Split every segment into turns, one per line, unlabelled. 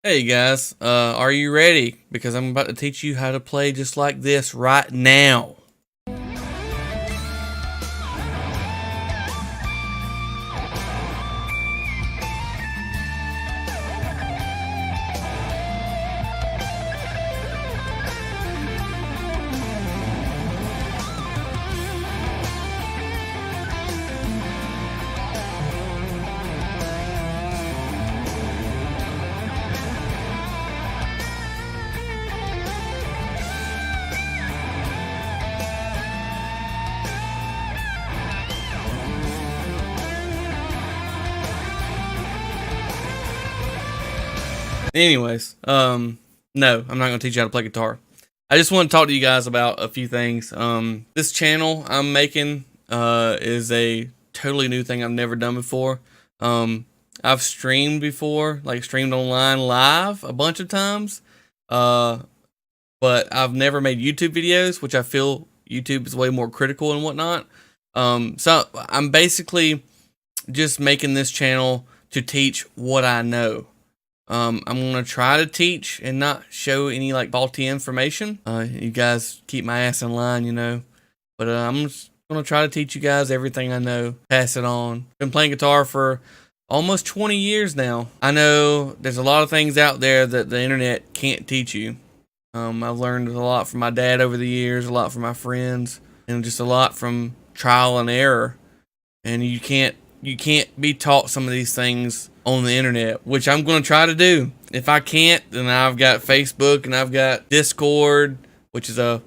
Hey guys, are you ready? Because I'm about to teach you how to play just like this right now. Anyways, no, I'm not gonna teach you how to play guitar. I just want to talk to you guys about a few things. This channel I'm making is a totally new thing I've never done before. I've streamed before, like streamed online live a bunch of times, but I've never made YouTube videos, which I feel YouTube is way more critical and whatnot. So I'm basically just making this channel to teach what I know. I'm gonna try to teach and not show any like faulty information. You guys keep my ass in line, you know. But I'm just gonna try to teach you guys everything I know, pass it on. Been playing guitar for almost 20 years now. I know there's a lot of things out there that the internet can't teach you. I've learned a lot from my dad over the years, a lot from my friends, and just a lot from trial and error. And you can't be taught some of these things on the internet, which I'm going to try to do. If I can't, then I've got Facebook and I've got Discord, which is a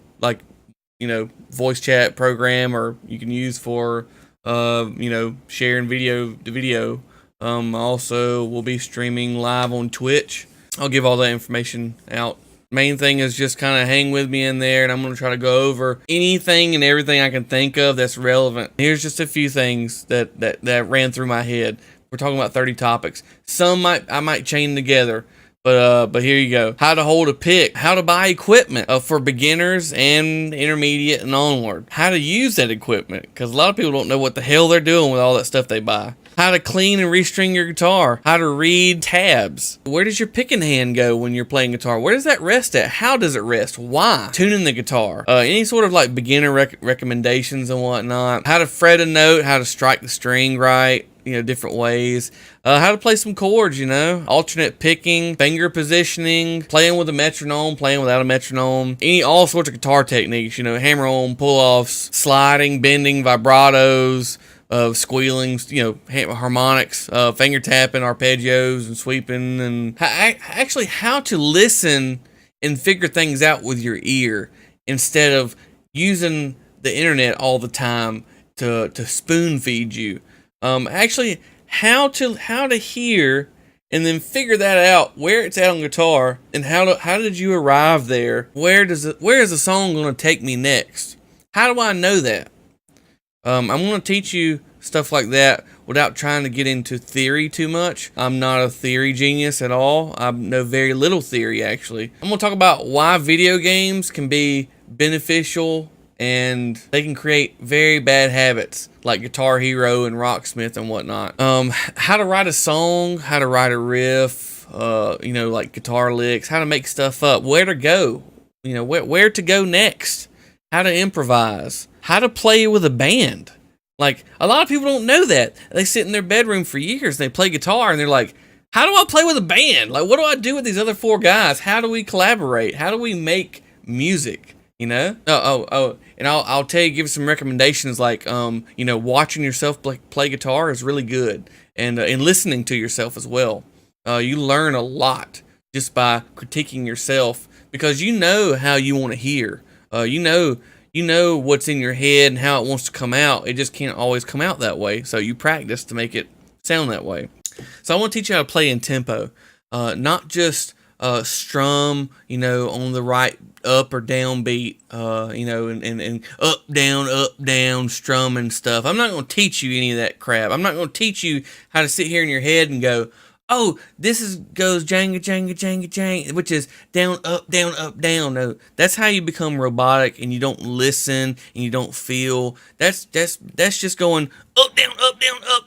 voice chat program, or you can use for sharing video to video. Also will be streaming live on Twitch. I'll give all that information out. Main thing is just kind of hang with me in there, and I'm going to try to go over anything and everything I can think of that's relevant. Here's just a few things that ran through my head. We're talking about 30 topics. Some I might chain together, but here you go. How to hold a pick, how to buy equipment for beginners and intermediate and onward. How to use that equipment, because a lot of people don't know what the hell they're doing with all that stuff they buy. How to clean and restring your guitar. How to read tabs. Where does your picking hand go when you're playing guitar? Where does that rest at? How does it rest? Why? Tuning the guitar. Any sort of like beginner recommendations and whatnot. How to fret a note. How to strike the string right. Different ways. How to play some chords, alternate picking, finger positioning, playing with a metronome, playing without a metronome, all sorts of guitar techniques, hammer on, pull-offs, sliding, bending, vibratos, squealing, harmonics, finger tapping, arpeggios, and sweeping, and actually how to listen and figure things out with your ear instead of using the internet all the time to spoon feed you. Actually, how to hear and then figure that out, where it's at on guitar, and how did you arrive there? Where is the song going to take me next? How do I know that? I'm going to teach you stuff like that without trying to get into theory too much. I'm not a theory genius at all. I know very little theory, actually. I'm going to talk about why video games can be beneficial and they can create very bad habits like Guitar Hero and Rocksmith and whatnot. How to write a song, how to write a riff, like guitar licks, how to make stuff up, where to go, where to go next, how to improvise, how to play with a band. Like, a lot of people don't know that. They sit in their bedroom for years, and they play guitar, and they're like, how do I play with a band? Like, what do I do with these other four guys? How do we collaborate? How do we make music? And I'll tell you, give some recommendations, like, watching yourself play guitar is really good, and listening to yourself as well. You learn a lot just by critiquing yourself, because you know how you want to hear. You know what's in your head and how it wants to come out. It just can't always come out that way, so you practice to make it sound that way. So I want to teach you how to play in tempo, not just strum, on the right up or down beat, and up, down, strum and stuff. I'm not going to teach you any of that crap. I'm not going to teach you how to sit here in your head and go, oh, this is goes Jenga, Jenga, Jenga, Jenga, which is down, up, down, up, down. No, that's how you become robotic and you don't listen and you don't feel. That's just going up, down, up, down, up,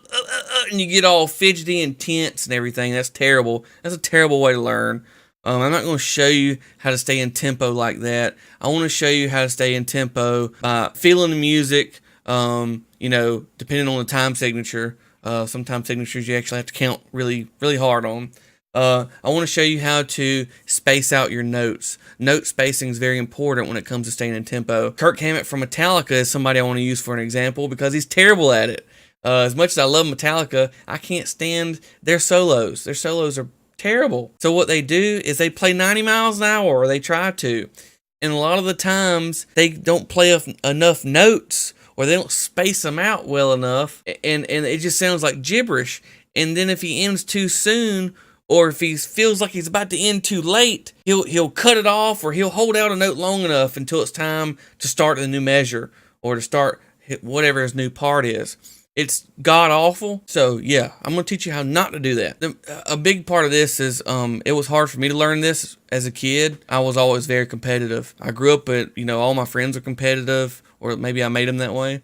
and you get all fidgety and tense and everything. That's terrible. That's a terrible way to learn. I'm not going to show you how to stay in tempo like that. I want to show you how to stay in tempo by feeling the music. Depending on the time signature. Some time signatures you actually have to count really, really hard on. I want to show you how to space out your notes. Note spacing is very important when it comes to staying in tempo. Kirk Hammett from Metallica is somebody I want to use for an example because he's terrible at it. As much as I love Metallica, I can't stand their solos. Their solos are terrible. So what they do is they play 90 miles an hour, or they try to. And a lot of the times, they don't play enough notes, or they don't space them out well enough, and it just sounds like gibberish. And then if he ends too soon, or if he feels like he's about to end too late, he'll cut it off, or he'll hold out a note long enough until it's time to start the new measure, or to start whatever his new part is. It's god awful. So yeah, I'm gonna teach you how not to do that. A big part of this is it was hard for me to learn this as a kid. I was always very competitive. I grew up at, all my friends are competitive, or maybe I made them that way.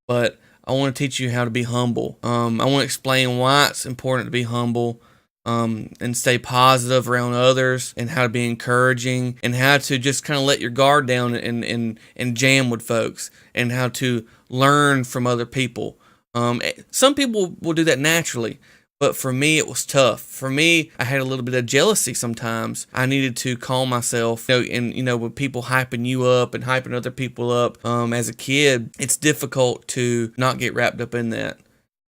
But I want to teach you how to be humble. I want to explain why it's important to be humble, and stay positive around others, and how to be encouraging, and how to just kind of let your guard down and jam with folks, and how to learn from other people. Some people will do that naturally, but for me, it was tough. For me, I had a little bit of jealousy sometimes. I needed to calm myself, with people hyping you up and hyping other people up. As a kid, it's difficult to not get wrapped up in that.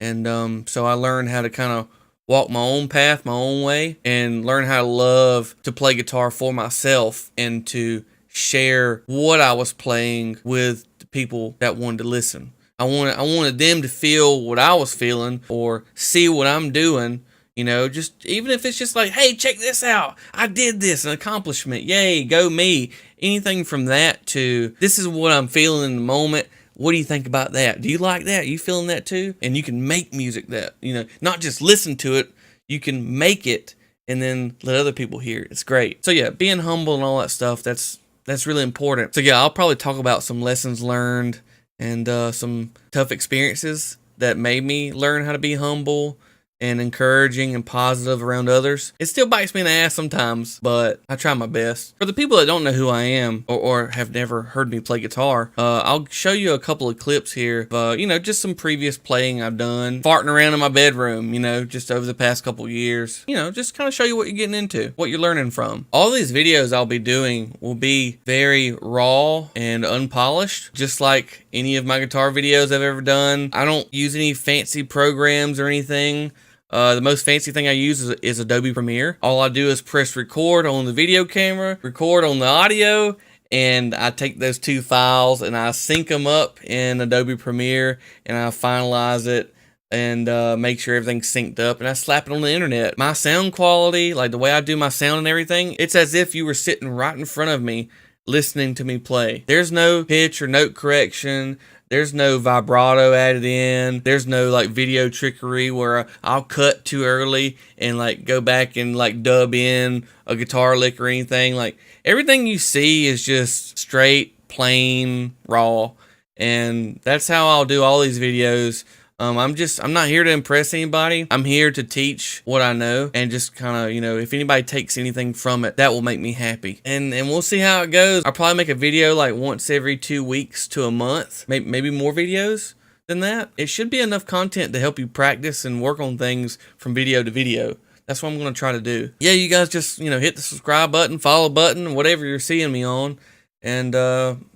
And so I learned how to kind of walk my own path, my own way, and learn how to love to play guitar for myself and to share what I was playing with the people that wanted to listen. I wanted them to feel what I was feeling, or see what I'm doing, just even if it's just like, hey, check this out. I did this, an accomplishment. Yay, go me. Anything from that to, this is what I'm feeling in the moment. What do you think about that? Do you like that? Are you feeling that too? And you can make music that, not just listen to it. You can make it and then let other people hear it. It's great. So yeah, being humble and all that stuff, that's really important. So yeah, I'll probably talk about some lessons learned and some tough experiences that made me learn how to be humble and encouraging and positive around others. It still bites me in the ass sometimes, but I try my best. For the people that don't know who I am, or have never heard me play guitar, I'll show you a couple of clips here of, just some previous playing I've done. Farting around in my bedroom, just over the past couple years. Just kind of show you what you're getting into, what you're learning from. All these videos I'll be doing will be very raw and unpolished, just like any of my guitar videos I've ever done. I don't use any fancy programs or anything. The most fancy thing I use is Adobe Premiere. All I do is press record on the video camera, record on the audio, and I take those two files and I sync them up in Adobe Premiere, and I finalize it and make sure everything's synced up, and I slap it on the internet. My sound quality, like the way I do my sound and everything, it's as if you were sitting right in front of me listening to me play. There's no pitch or note correction. There's no vibrato added in. There's no video trickery where I'll cut too early and go back and dub in a guitar lick or anything. Everything you see is just straight, plain, raw. And that's how I'll do all these videos. I'm not here to impress anybody. I'm here to teach what I know, and just kind of, if anybody takes anything from it, that will make me happy. And we'll see how it goes. I'll probably make a video once every 2 weeks to a month, maybe more videos than that. It should be enough content to help you practice and work on things from video to video. That's what I'm going to try to do. Yeah, you guys just, hit the subscribe button, follow button, whatever you're seeing me on, and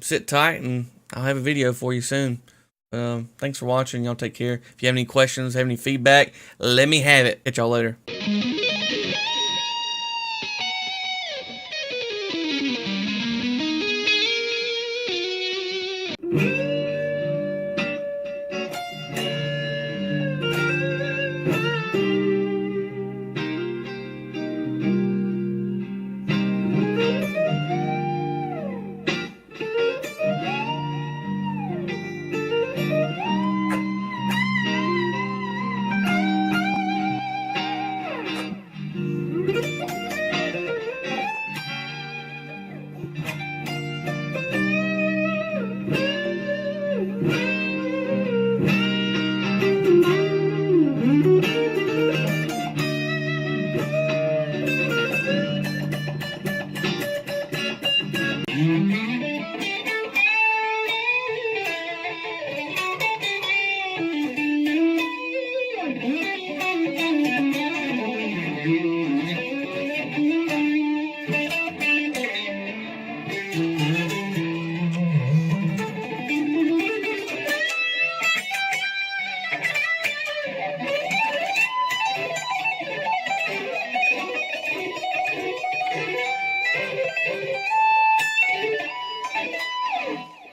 sit tight, and I'll have a video for you soon. Thanks for watching. Y'all take care. If you have any questions, have any feedback, let me have it. Catch y'all later.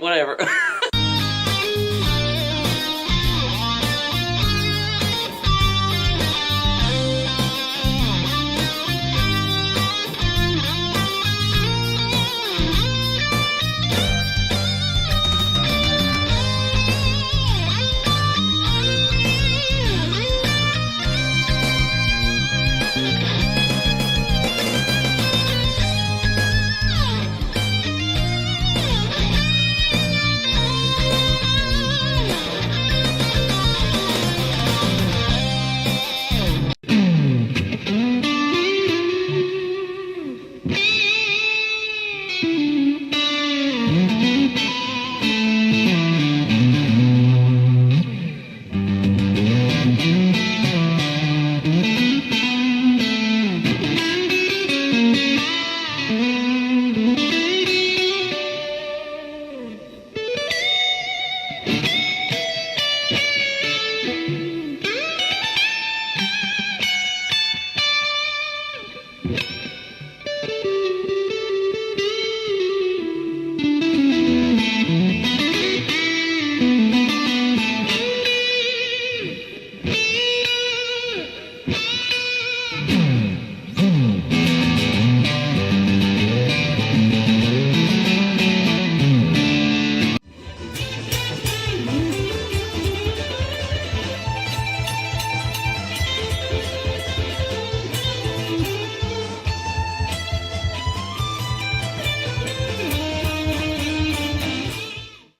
Whatever.